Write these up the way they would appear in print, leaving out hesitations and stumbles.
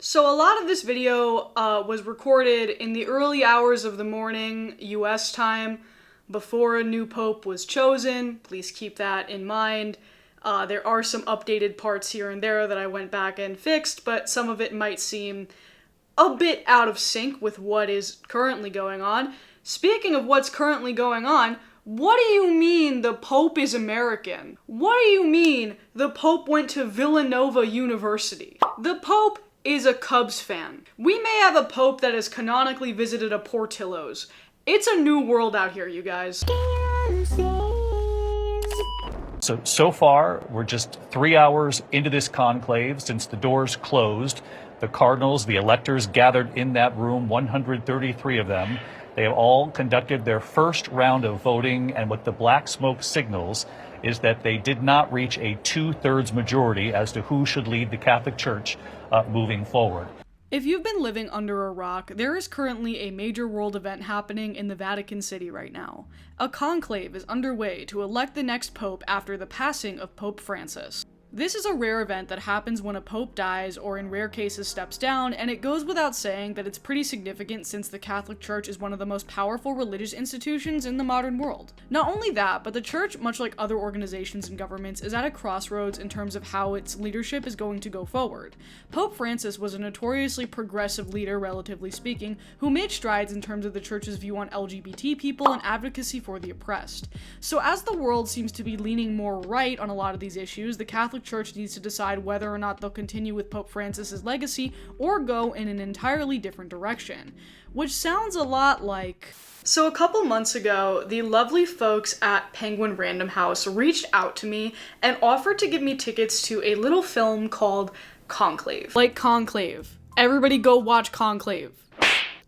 So a lot of this video was recorded in the early hours of the morning, US time, before a new pope was chosen. Please keep that in mind. There are some updated parts here and there that I went back and fixed, but some of it might seem a bit out of sync with what is currently going on. Speaking of what's currently going on, what do you mean the Pope is American? What do you mean the Pope went to Villanova University? The Pope is a Cubs fan. We may have a Pope that has canonically visited a Portillo's. It's a new world out here, you guys. So far, we're just 3 hours into this conclave since the doors closed. The cardinals, the electors gathered in that room, 133 of them. They have all conducted their first round of voting, and what the black smoke signals is that they did not reach a 2/3 majority as to who should lead the Catholic Church moving forward. If you've been living under a rock, there is currently a major world event happening in the Vatican City right now. A conclave is underway to elect the next pope after the passing of Pope Francis. This is a rare event that happens when a pope dies or in rare cases steps down, and it goes without saying that it's pretty significant since the Catholic Church is one of the most powerful religious institutions in the modern world. Not only that, but the Church, much like other organizations and governments, is at a crossroads in terms of how its leadership is going to go forward. Pope Francis was a notoriously progressive leader, relatively speaking, who made strides in terms of the Church's view on LGBT people and advocacy for the oppressed. So as the world seems to be leaning more right on a lot of these issues, the Catholic Church needs to decide whether or not they'll continue with Pope Francis's legacy or go in an entirely different direction, which sounds a lot like... So a couple months ago, the lovely folks at Penguin Random House reached out to me and offered to give me tickets to a little film called Conclave. Like Conclave. Everybody go watch Conclave.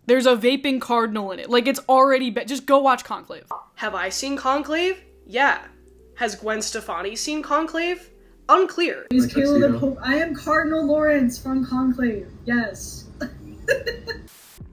There's a vaping cardinal in it. Like, it's already just go watch Conclave. Have I seen Conclave? Yeah. Has Gwen Stefani seen Conclave? Unclear. I am Cardinal Lawrence from Conclave. Yes.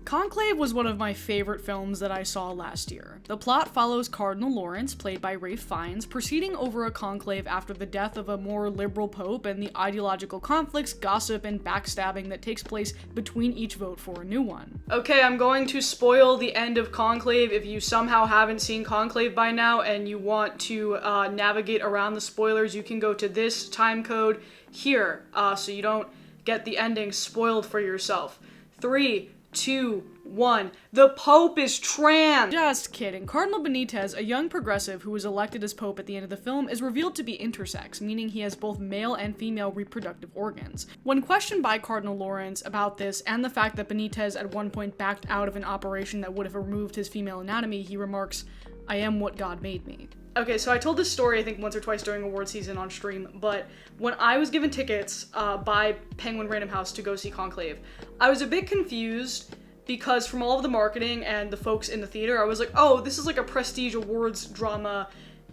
Conclave was one of my favorite films that I saw last year. The plot follows Cardinal Lawrence, played by Ralph Fiennes, proceeding over a conclave after the death of a more liberal pope and the ideological conflicts, gossip, and backstabbing that takes place between each vote for a new one. Okay, I'm going to spoil the end of Conclave. If you somehow haven't seen Conclave by now and you want to navigate around the spoilers, you can go to this time code here, so you don't get the ending spoiled for yourself. 3, 2, 1. The Pope is trans! Just kidding. Cardinal Benitez, a young progressive who was elected as Pope at the end of the film, is revealed to be intersex, meaning he has both male and female reproductive organs. When questioned by Cardinal Lawrence about this and the fact that Benitez at one point backed out of an operation that would have removed his female anatomy, he remarks, "I am what God made me." Okay, so I told this story I think once or twice during award season on stream, but when I was given tickets by Penguin Random House to go see Conclave, I was a bit confused because from all of the marketing and the folks in the theater, I was like, oh, this is like a prestige awards drama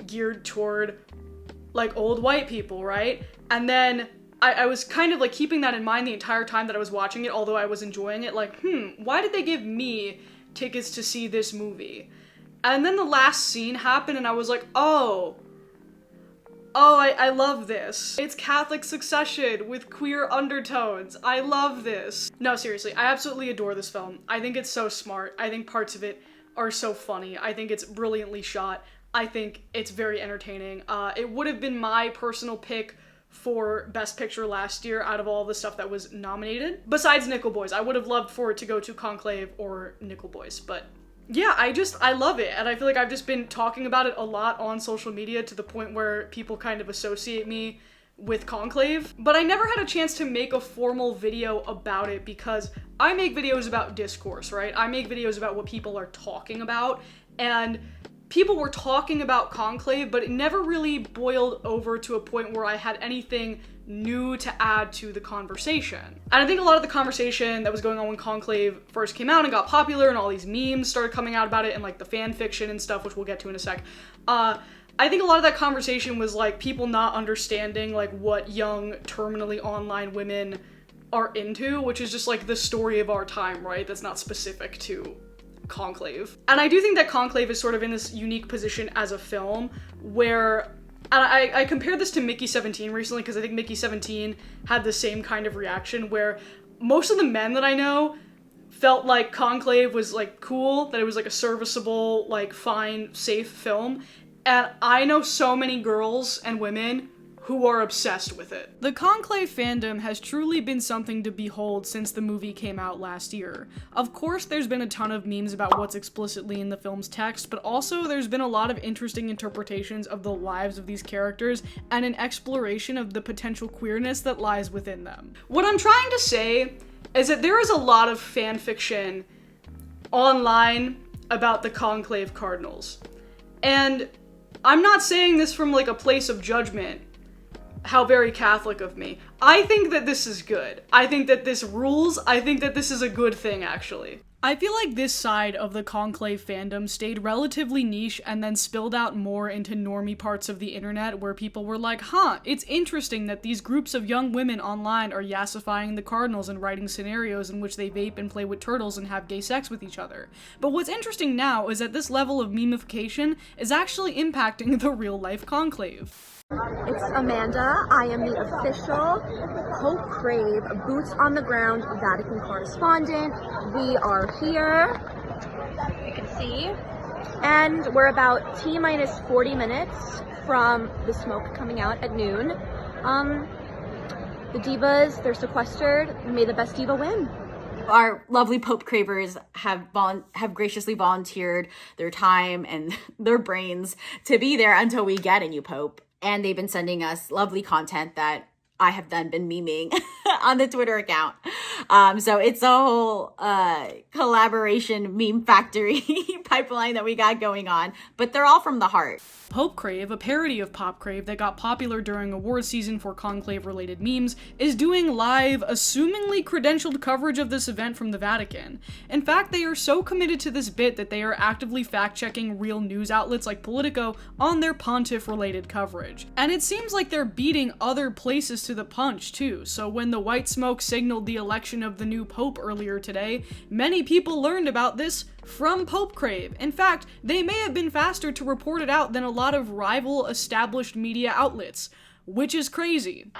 geared toward like old white people, right? And then I was kind of like keeping that in mind the entire time that I was watching it, although I was enjoying it, like, why did they give me tickets to see this movie? And then the last scene happened and I was like, I love this. It's Catholic succession with queer undertones. I love this. No, seriously, I absolutely adore this film. I think it's so smart. I think parts of it are so funny. I think it's brilliantly shot. I think it's very entertaining. It would have been my personal pick for Best Picture last year out of all the stuff that was nominated. Besides Nickel Boys. I would have loved for it to go to Conclave or Nickel Boys, but yeah, I love it, and I feel like I've just been talking about it a lot on social media to the point where people kind of associate me with Conclave, but I never had a chance to make a formal video about it because I make videos about discourse, right? I make videos about what people are talking about, and people were talking about Conclave, but it never really boiled over to a point where I had anything new to add to the conversation. And I think a lot of the conversation that was going on when Conclave first came out and got popular and all these memes started coming out about it and like the fan fiction and stuff, which we'll get to in a sec, I think a lot of that conversation was like people not understanding like what young terminally online women are into, which is just like the story of our time, right? That's not specific to Conclave. And I do think that Conclave is sort of in this unique position as a film where, and I compared this to Mickey 17 recently because I think Mickey 17 had the same kind of reaction where most of the men that I know felt like Conclave was like cool, that it was like a serviceable, like fine, safe film. And I know so many girls and women who are obsessed with it. The Conclave fandom has truly been something to behold since the movie came out last year. Of course, there's been a ton of memes about what's explicitly in the film's text, but also there's been a lot of interesting interpretations of the lives of these characters and an exploration of the potential queerness that lies within them. What I'm trying to say is that there is a lot of fan fiction online about the Conclave Cardinals. And I'm not saying this from like a place of judgment. How very Catholic of me. I think that this is good. I think that this rules. I think that this is a good thing, actually. I feel like this side of the Conclave fandom stayed relatively niche and then spilled out more into normie parts of the internet where people were like, it's interesting that these groups of young women online are yassifying the Cardinals and writing scenarios in which they vape and play with turtles and have gay sex with each other. But what's interesting now is that this level of memification is actually impacting the real-life Conclave. It's Amanda. I am the official Pope Crave boots on the ground Vatican correspondent. We are here, you can see, and we're about T-minus 40 minutes from the smoke coming out at noon. The divas, they're sequestered. May the best diva win. Our lovely Pope Cravers have graciously volunteered their time and their brains to be there until we get a new Pope. And they've been sending us lovely content that I have then been memeing on the Twitter account. So it's a whole collaboration meme factory pipeline that we got going on, but they're all from the heart. Pope Crave, a parody of Pop Crave that got popular during award season for Conclave-related memes, is doing live, assumingly credentialed coverage of this event from the Vatican. In fact, they are so committed to this bit that they are actively fact-checking real news outlets like Politico on their pontiff-related coverage. And it seems like they're beating other places to the punch, too. So when the white smoke signaled the election of the new Pope earlier today, many people learned about this from Pope Crave. In fact, they may have been faster to report it out than a lot of rival established media outlets, which is crazy.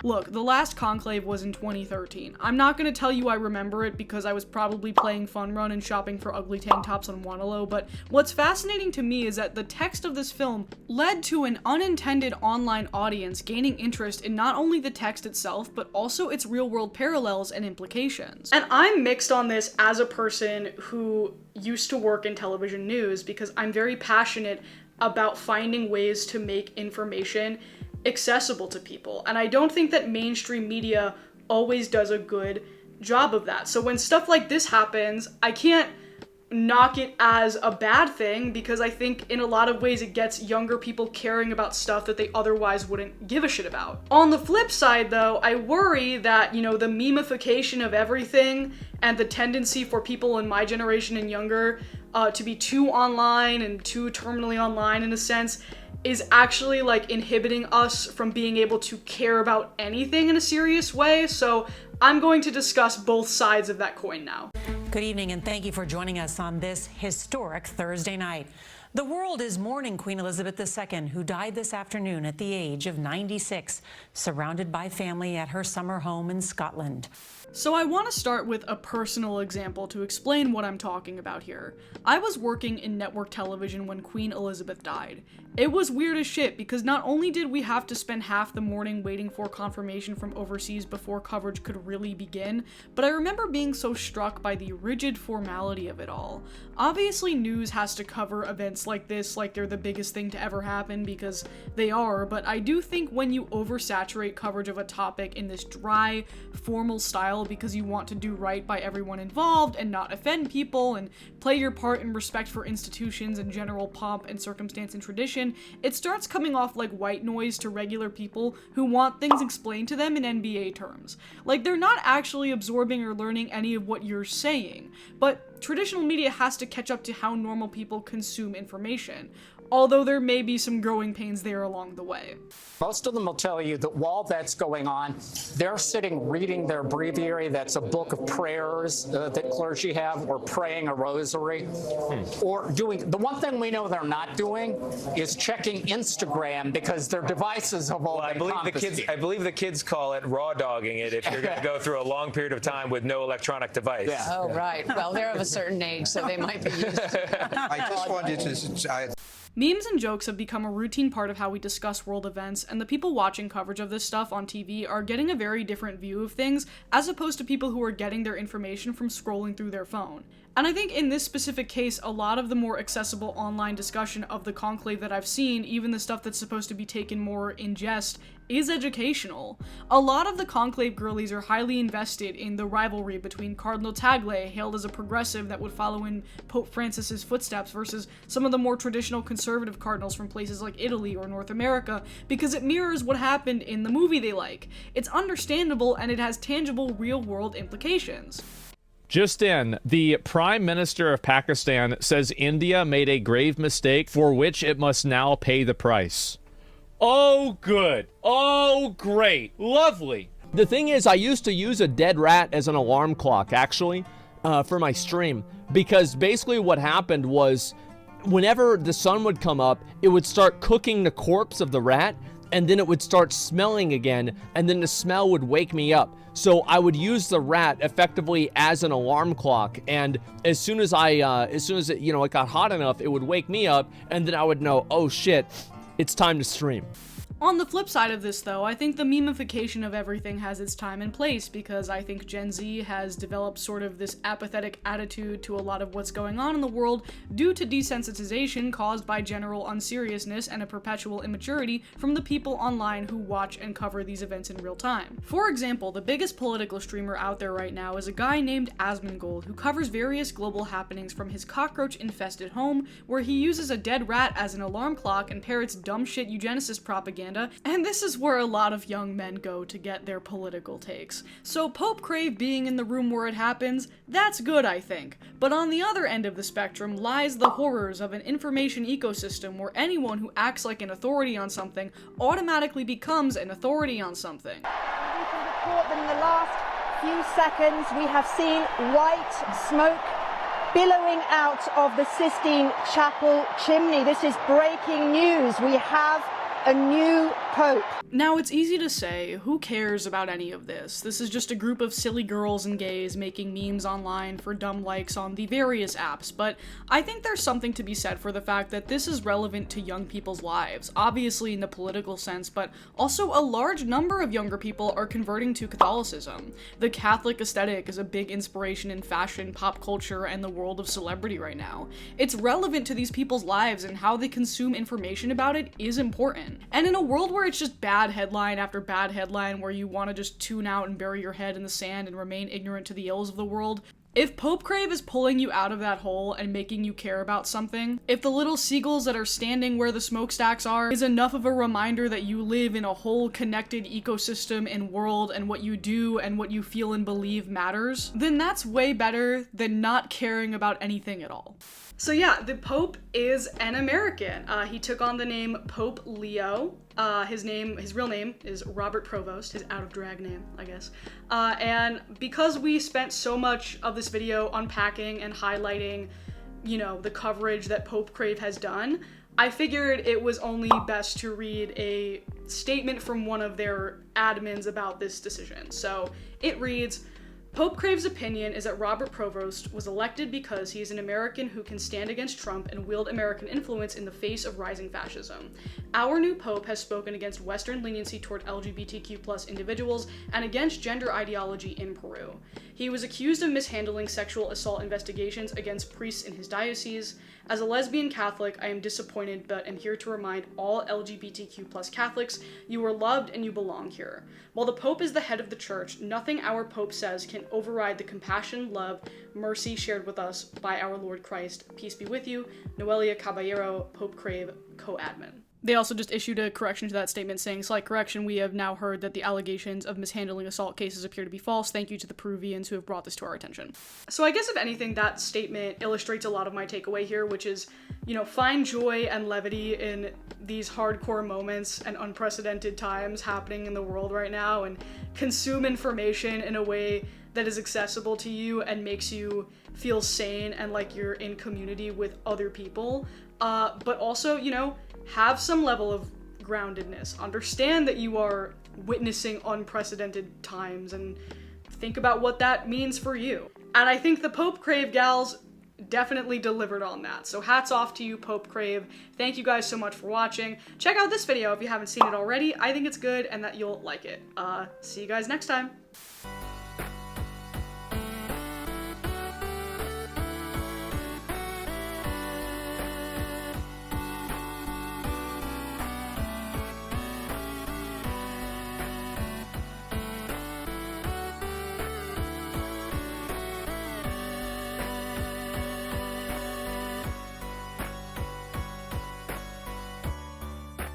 Look, the last Conclave was in 2013. I'm not gonna tell you I remember it because I was probably playing Fun Run and shopping for ugly tank tops on Wanalo, but what's fascinating to me is that the text of this film led to an unintended online audience gaining interest in not only the text itself, but also its real-world parallels and implications. And I'm mixed on this as a person who used to work in television news because I'm very passionate about finding ways to make information accessible to people. And I don't think that mainstream media always does a good job of that. So when stuff like this happens, I can't knock it as a bad thing because I think in a lot of ways it gets younger people caring about stuff that they otherwise wouldn't give a shit about. On the flip side though, I worry that, the memification of everything and the tendency for people in my generation and younger to be too online and too terminally online in a sense is actually like inhibiting us from being able to care about anything in a serious way. So I'm going to discuss both sides of that coin now. Good evening and thank you for joining us on this historic Thursday night. The world is mourning Queen Elizabeth II, who died this afternoon at the age of 96, surrounded by family at her summer home in Scotland. So I want to start with a personal example to explain what I'm talking about here. I was working in network television when Queen Elizabeth died. It was weird as shit because not only did we have to spend half the morning waiting for confirmation from overseas before coverage could really begin, but I remember being so struck by the rigid formality of it all. Obviously news has to cover events like this like they're the biggest thing to ever happen because they are, but I do think when you oversaturate coverage of a topic in this dry, formal style because you want to do right by everyone involved and not offend people and play your part in respect for institutions and general pomp and circumstance and tradition, it starts coming off like white noise to regular people who want things explained to them in NBA terms. Like, they're not actually absorbing or learning any of what you're saying, but traditional media has to catch up to how normal people consume information, although there may be some growing pains there along the way. Most of them will tell you that while that's going on, they're sitting reading their breviary. That's a book of prayers that clergy have, or praying a rosary, or doing, the one thing we know they're not doing is checking Instagram, because their devices have all been confiscated. I believe the kids call it raw dogging it if you're going to go through a long period of time with no electronic device. Yeah. Oh, right. Well, they're of a certain age, so they might be used to I just wanted to... Memes and jokes have become a routine part of how we discuss world events, and the people watching coverage of this stuff on TV are getting a very different view of things, as opposed to people who are getting their information from scrolling through their phone. And I think in this specific case, a lot of the more accessible online discussion of the conclave that I've seen, even the stuff that's supposed to be taken more in jest, is educational. A lot of the conclave girlies are highly invested in the rivalry between Cardinal Tagle, hailed as a progressive that would follow in Pope Francis's footsteps, versus some of the more traditional conservative cardinals from places like Italy or North America, because it mirrors what happened in the movie they like. It's understandable, and it has tangible, real-world implications. Just in, the Prime Minister of Pakistan says India made a grave mistake for which it must now pay the price. Oh, good. Oh, great. Lovely. The thing is, I used to use a dead rat as an alarm clock, actually, for my stream, because basically what happened was whenever the sun would come up, it would start cooking the corpse of the rat, and then it would start smelling again, and then the smell would wake me up. So I would use the rat effectively as an alarm clock, and as soon as it, it got hot enough, it would wake me up, and then I would know, oh shit, it's time to stream. On the flip side of this, though, I think the memification of everything has its time and place, because I think Gen Z has developed sort of this apathetic attitude to a lot of what's going on in the world due to desensitization caused by general unseriousness and a perpetual immaturity from the people online who watch and cover these events in real time. For example, the biggest political streamer out there right now is a guy named Asmongold, who covers various global happenings from his cockroach-infested home, where he uses a dead rat as an alarm clock and parrots dumb shit eugenicist propaganda. And this is where a lot of young men go to get their political takes. So Pope Crave being in the room where it happens, that's good, I think. But on the other end of the spectrum lies the horrors of an information ecosystem where anyone who acts like an authority on something automatically becomes an authority on something. We can report that in the last few seconds we have seen white smoke billowing out of the Sistine Chapel chimney. This is breaking news. We have a new pope. Now, it's easy to say, who cares about any of this? This is just a group of silly girls and gays making memes online for dumb likes on the various apps, but I think there's something to be said for the fact that this is relevant to young people's lives, obviously in the political sense, but also a large number of younger people are converting to Catholicism. The Catholic aesthetic is a big inspiration in fashion, pop culture, and the world of celebrity right now. It's relevant to these people's lives, and how they consume information about it is important. And in a world where it's just bad headline after bad headline, where you want to just tune out and bury your head in the sand and remain ignorant to the ills of the world, if Pope Crave is pulling you out of that hole and making you care about something, if the little seagulls that are standing where the smokestacks are is enough of a reminder that you live in a whole connected ecosystem and world, and what you do and what you feel and believe matters, then that's way better than not caring about anything at all. So yeah, the Pope is an American. He took on the name Pope Leo. His real name is Robert Prevost, his out-of-drag name, I guess. And because we spent so much of this video unpacking and highlighting, the coverage that Pope Crave has done, I figured it was only best to read a statement from one of their admins about this decision. So it reads, Pope Crave's opinion is that Robert Prevost was elected because he is an American who can stand against Trump and wield American influence in the face of rising fascism. Our new Pope has spoken against Western leniency toward LGBTQ+ individuals and against gender ideology in Peru. He was accused of mishandling sexual assault investigations against priests in his diocese. As a lesbian Catholic, I am disappointed, but am here to remind all LGBTQ+ Catholics, you are loved and you belong here. While the Pope is the head of the Church, nothing our Pope says can override the compassion, love, mercy shared with us by our Lord Christ. Peace be with you. Noelia Caballero, Pope Crave, co-admin. They also just issued a correction to that statement saying, slight correction, we have now heard that the allegations of mishandling assault cases appear to be false. Thank you to the Peruvians who have brought this to our attention. So I guess if anything, that statement illustrates a lot of my takeaway here, which is, you know, find joy and levity in these hardcore moments and unprecedented times happening in the world right now, and consume information in a way that is accessible to you and makes you feel sane and like you're in community with other people. But also, you know, have some level of groundedness. Understand that you are witnessing unprecedented times and think about what that means for you. And I think the Pope Crave gals definitely delivered on that. So hats off to you, Pope Crave. Thank you guys so much for watching. Check out this video if you haven't seen it already. I think it's good and that you'll like it. See you guys next time.